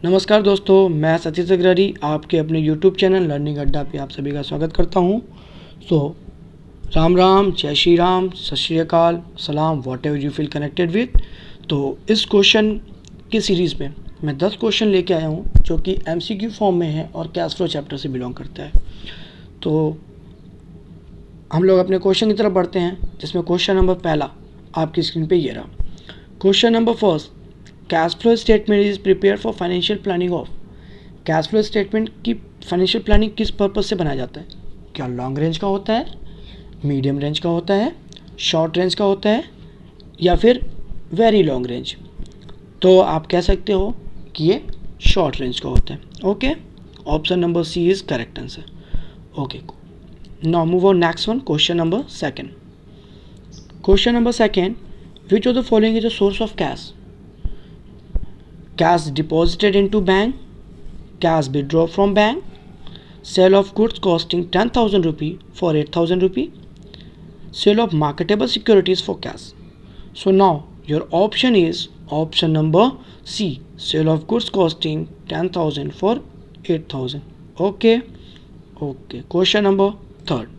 नमस्कार दोस्तों, मैं सतीश अग्रवाल आपके अपने YouTube चैनल लर्निंग अड्डा पे आप सभी का स्वागत करता हूँ। राम राम, जय श्री राम, सत श्री अकाल, सलाम, what ever you feel connected with. तो इस क्वेश्चन की सीरीज़ में मैं 10 क्वेश्चन लेके आया हूँ जो कि MCQ फॉर्म में है और कैश फ्लो चैप्टर से बिलोंग करता है। तो हम लोग अपने क्वेश्चन की तरफ बढ़ते हैं, जिसमें क्वेश्चन नंबर पहला आपकी स्क्रीन पे ये रहा। Question number first, cash flow statement is prepare for financial planning of. Cash flow statement की फाइनेंशियल प्लानिंग किस पर्पज से बनाया जाता है? क्या लॉन्ग रेंज का होता है, मीडियम रेंज का होता है, शॉर्ट रेंज का होता है या फिर वेरी लॉन्ग रेंज? तो आप कह सकते हो कि ये शॉर्ट रेंज का होता है। Okay, option number C is correct answer. Okay, now move on next one, question number second. Question number second, which of the following is a source of cash? Cash deposited into bank, cash withdraw from bank, sale of goods costing 10,000 rupee for 8,000 rupee, sale of marketable securities for cash. So now your option is option number C, sale of goods costing 10,000 for 8,000. Okay. Question number third,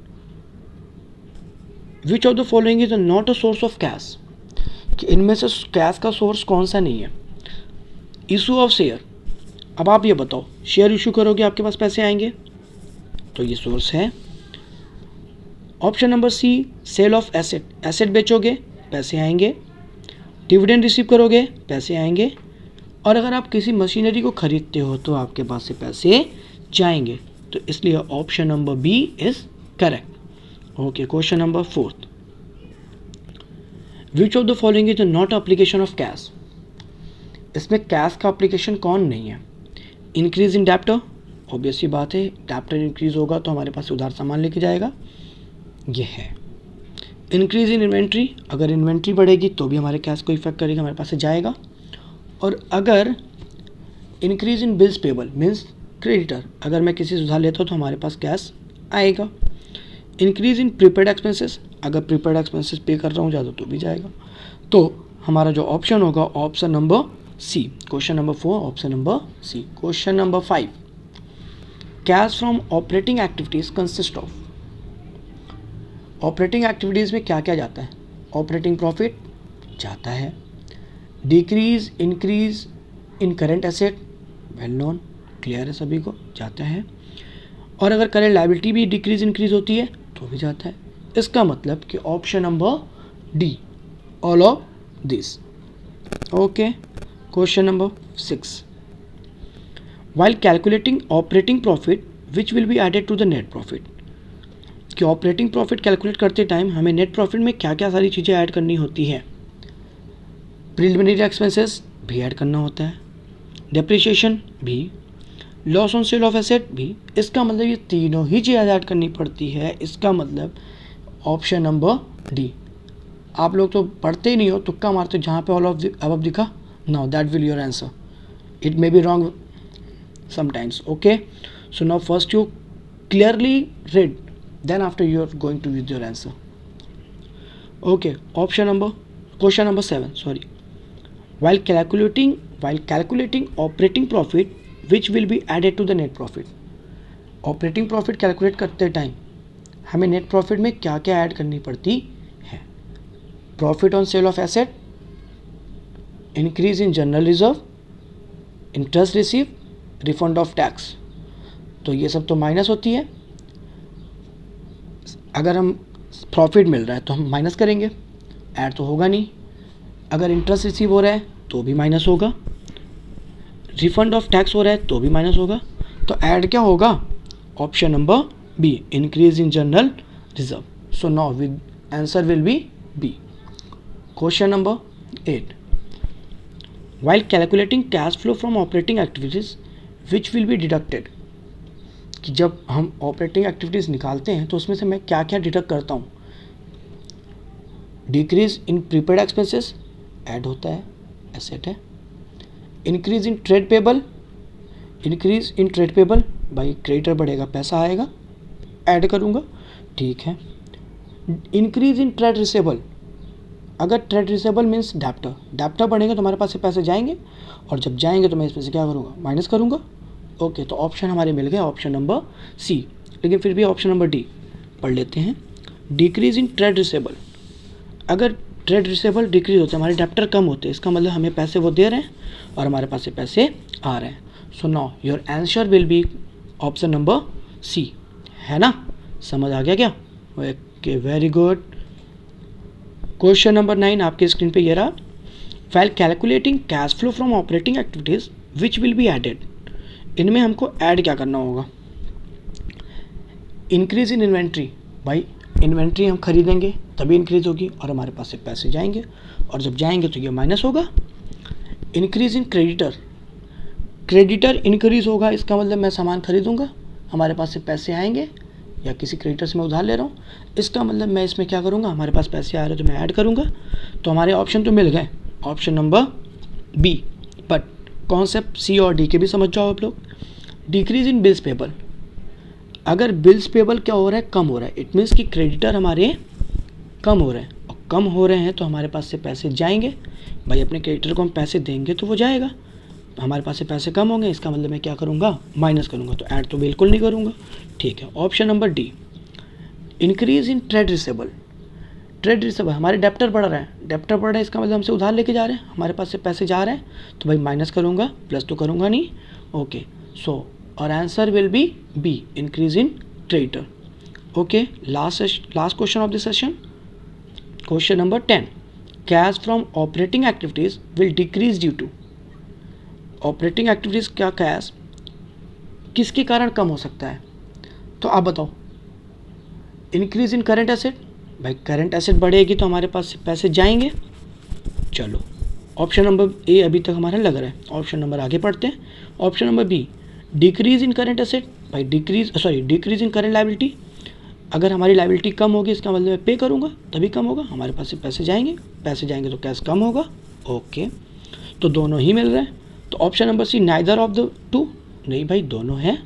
which of the following is not a source of cash? कि इनमें से cash का source कौन सा नहीं है? Issue of share. अब आप ये बताओ, शेयर इशू करोगे आपके पास पैसे आएंगे, तो ये सोर्स है। Option number C, sale of asset, asset बेचोगे पैसे आएंगे। डिविडेंड रिसीव करोगे पैसे आएंगे। और अगर आप किसी मशीनरी को खरीदते हो तो आपके पास से पैसे जाएंगे। तो इसलिए option number B is correct. Okay, question number fourth, which of the following is not application of cash? इसमें कैश का एप्लीकेशन कौन नहीं है? इंक्रीज इन डेप्टर, ऑब्वियस सी बात है, डेप्टर इंक्रीज होगा तो हमारे पास उधार सामान लेके जाएगा, ये है। इंक्रीज इन इन्वेंट्री, अगर इन्वेंट्री बढ़ेगी तो भी हमारे कैश को इफेक्ट करेगा, हमारे पास से जाएगा। और अगर increase in bills payable means creditor, अगर मैं किसी से उधार लेता हूँ तो हमारे पास कैश आएगा। इंक्रीज इन प्रीपेड एक्सपेंसेस, अगर प्रीपेड एक्सपेंसेस पे कर रहा हूँ ज़्यादा तो भी जाएगा। तो हमारा जो ऑप्शन होगा option number C. Question number 4, option number C. Question number 5, cash from operating activities consist of. Operating activities में क्या क्या जाता है? ऑपरेटिंग प्रॉफिट जाता है, decrease increase in current asset, well known, क्लियर है सभी को, जाता है। और अगर करेंट लायबिलिटी भी डिक्रीज इंक्रीज होती है तो भी जाता है। इसका मतलब कि option number D, all of this. Okay, question number 6, while calculating operating profit which will be added to the net profit? कि ऑपरेटिंग प्रॉफिट कैलकुलेट करते टाइम हमें नेट प्रॉफिट में क्या क्या सारी चीज़ें ऐड करनी होती है? प्रिलिमिनरी एक्सपेंसेस भी ऐड करना होता है, डेप्रिसिएशन भी, loss on sale of asset भी। इसका मतलब ये तीनों ही चीज़ें ऐड करनी पड़ती है। इसका मतलब ऑप्शन नंबर डी। आप लोग तो पढ़ते ही नहीं हो, तुक्का मारते हो, जहाँ पे ऑल ऑफ अब दिखा, now that will your answer. It may be wrong sometimes. Okay, so now first you clearly read, then after you are going to use your answer. Okay, question number 7, sorry, while calculating operating profit which will be added to the net profit? Operating profit calculate करते time हमें net profit में क्या क्या add करनी पड़ती है? Profit on sale of asset, increase in general reserve, interest receive, refund of tax. तो ये सब तो माइनस होती है। अगर हम प्रॉफिट मिल रहा है तो हम माइनस करेंगे, ऐड तो होगा नहीं। अगर इंटरेस्ट रिसीव हो रहा है तो भी माइनस होगा, रिफंड ऑफ टैक्स हो रहा है तो भी माइनस होगा। तो ऐड क्या होगा? Option number B, increase in general reserve. So now with answer will be B. Question number 8, while calculating cash flow from operating activities which will be deducted? कि जब हम ऑपरेटिंग एक्टिविटीज़ निकालते हैं तो उसमें से मैं क्या क्या डिडक्ट करता हूँ? Decrease in prepaid expenses add होता है, एसेट है। Increase in trade payable, increase in trade payable, भाई क्रेडिटर बढ़ेगा पैसा आएगा, ऐड करूँगा, ठीक है। इंक्रीज इन ट्रेड रिसेबल, अगर trade receivable means debtor, debtor बढ़ेगा तो हमारे पास से पैसे जाएंगे, और जब जाएंगे तो मैं इसमें से क्या करूँगा, माइनस करूँगा। ओके, तो ऑप्शन हमारे मिल गए, ऑप्शन नंबर सी। लेकिन फिर भी ऑप्शन नंबर डी पढ़ लेते हैं। डिक्रीज इन ट्रेड रिसेबल, अगर ट्रेड रिसेबल डिक्रीज होते हैं, हमारे डेप्टर कम होते हैं, इसका मतलब हमें पैसे वो दे रहे हैं और हमारे पास से पैसे आ रहे हैं। So now your answer will be option number C, है ना, समझ आ गया क्या? Okay, very good. Question number 9 आपके स्क्रीन पे ये रहा। While calculating cash flow from operating activities which will be added, इनमें हमको ऐड क्या करना होगा? इंक्रीज इन इन्वेंट्री, भाई इन्वेंट्री हम खरीदेंगे तभी इंक्रीज होगी और हमारे पास से पैसे जाएंगे, और जब जाएंगे तो ये माइनस होगा। Increase in creditor, creditor increase होगा, इसका मतलब मैं सामान खरीदूंगा, हमारे पास से पैसे आएंगे, या किसी क्रेडिटर से मैं उधार ले रहा हूँ, इसका मतलब मैं इसमें क्या करूँगा, हमारे पास पैसे आ रहे हैं तो मैं ऐड करूँगा। तो हमारे ऑप्शन तो मिल गए, option number B, but concept C और डी के भी समझ जाओ आप लोग। डिक्रीज इन बिल्स पेबल, अगर बिल्स पेबल क्या हो रहा है, कम हो रहा है, इट मीन्स कि क्रेडिटर हमारे कम हो रहे हैं, और कम हो रहे हैं तो हमारे पास से पैसे जाएंगे, भाई अपने क्रेडिटर को हम पैसे देंगे तो वो जाएगा, हमारे पास से पैसे कम होंगे, इसका मतलब मैं क्या करूँगा, माइनस करूँगा, तो ऐड तो बिल्कुल नहीं करूँगा। ठीक है, option number D. Increase in trade receivable, trade receivable हमारे डेप्टर बढ़ रहा है, डेप्टर बढ़ रहा है, इसका मतलब हमसे उधार लेके जा रहे हैं, हमारे पास से पैसे जा रहे हैं, तो भाई माइनस करूँगा, प्लस तो करूँगा नहीं। Okay, so our answer will be B, increase in creditor. Okay, last question of the session, question number 10। Cash from operating activities will decrease due to, operating activities का कैश किसके कारण कम हो सकता है? तो आप बताओ। इंक्रीज इन करंट एसेट, भाई करंट एसेट बढ़ेगी तो हमारे पास से पैसे जाएंगे। चलो, ऑप्शन नंबर ए अभी तक हमारा लग रहा है, ऑप्शन नंबर आगे पढ़ते हैं। Option number B, decrease in current asset, भाई डिक्रीज इन करंट लायबिलिटी, अगर हमारी लायबिलिटी कम होगी इसका मतलब मैं पे करूँगा तभी कम होगा, हमारे पास से पैसे जाएंगे तो कैश कम होगा। ओके, तो दोनों ही मिल रहे हैं, तो option number C, neither of the two, नहीं भाई दोनों हैं,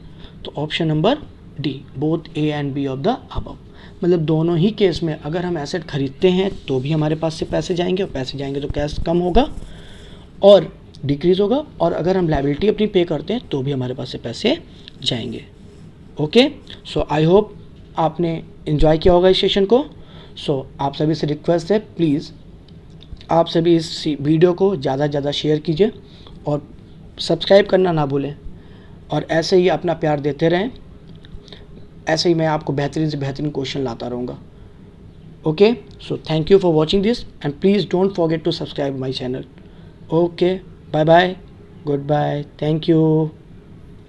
तो option number D, both A and B of the above, मतलब दोनों ही केस में अगर हम एसेट खरीदते हैं तो भी हमारे पास से पैसे जाएंगे, और पैसे जाएंगे तो कैश कम होगा और डिक्रीज होगा, और अगर हम लायबिलिटी अपनी पे करते हैं तो भी हमारे पास से पैसे जाएंगे। ओके, सो आई होप आपने इन्जॉय किया होगा इस सेशन को। सो आप सभी से रिक्वेस्ट है, प्लीज़ आप सभी इस वीडियो को ज़्यादा से ज़्यादा शेयर कीजिए और सब्सक्राइब करना ना भूलें, और ऐसे ही अपना प्यार देते रहें, ऐसे ही मैं आपको बेहतरीन से बेहतरीन क्वेश्चन लाता रहूँगा। Okay, so thank you for watching this and please don't forget to subscribe my channel. Okay, bye bye, good bye, thank you.